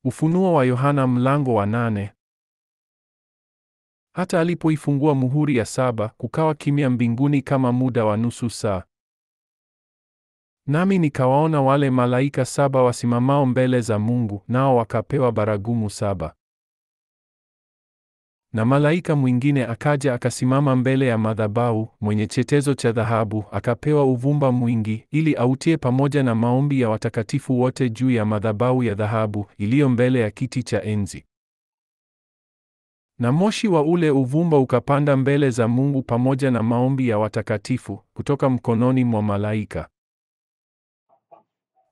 Ufunuo wa Yohana mlango wa 8. Hata alipoifungua muhuri ya 7, kukawa kimya mbinguni kama muda wa nusu saa. Nami nikawaona wale malaika 7 wasimamao mbele za Mungu, nao wakapewa baragumu 7. Na malaika mwingine akaja akasimama mbele ya madhabahu, mwenye chetezo cha dhahabu, akapewa uvumba mwingi, ili autie pamoja na maombi ya watakatifu wote juu ya madhabahu ya dhahabu, iliyo mbele ya kiti cha enzi. Na moshi wa ule uvumba ukapanda mbele za Mungu pamoja na maombi ya watakatifu, kutoka mkononi mwa malaika.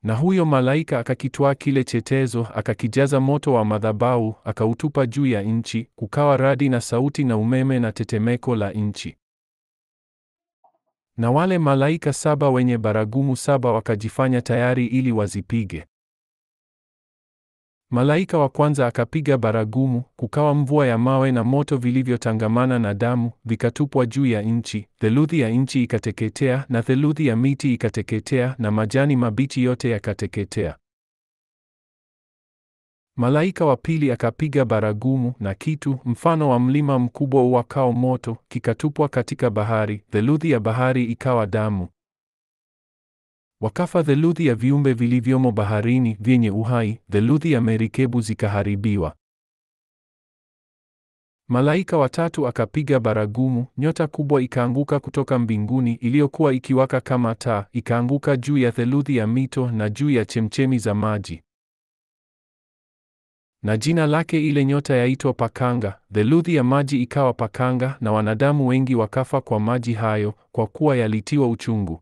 Na huyo malaika akakitwaa kile chetezo, akakijaza moto wa madhabahu, akautupa juu ya nchi, kukawa radi na sauti na umeme na tetemeko la nchi. Na wale malaika 7 wenye baragumu 7 wakajifanya tayari ili wazipige. Malaika wa kwanza akapiga baragumu, kukawa mvua ya mawe na moto vilivyotangamana na damu, vikatupwa juu ya nchi, theluthi ya nchi ikateketea, na theluthi ya miti ikateketea, na majani mabichi yote yakateketea. Malaika wa pili akapiga baragumu, na kitu mfano wa mlima mkubwa uwakao moto kikatupwa katika bahari, theluthi ya bahari ikawa damu. Wakafa theluthi ya viumbe vilivyomo baharini vyenye uhai, theluthi ya merikebu zikaharibiwa. Malaika wa tatu akapiga baragumu, nyota kubwa ikaanguka kutoka mbinguni iliyokuwa ikiwaka kama taa, ikaanguka juu ya theluthi ya mito na juu ya chemchemi za maji. Na jina lake ile nyota yaitwa Pakanga, theluthi ya maji ikawa pakanga, na wanadamu wengi wakafa kwa maji hayo, kwa kuwa yalitiwa uchungu.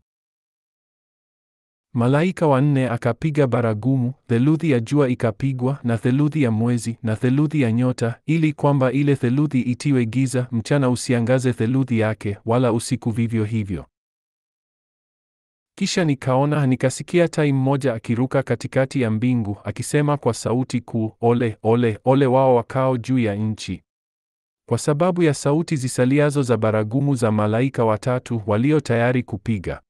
Malaika wa 4 akapiga baragumu, theluthi ya jua ikapigwa, na theluthi ya mwezi, na theluthi ya nyota, ili kwamba ile theluthi itiwe giza, mchana usiangaze theluthi yake, wala usiku vivyo hivyo. Kisha nikasikia tai mmoja akiruka katikati ya mbingu, akisema kwa sauti kuu, Ole, ole, ole wao wakao juu ya nchi, kwa sababu ya sauti zisaliazo za baragumu za malaika watatu walio tayari kupiga.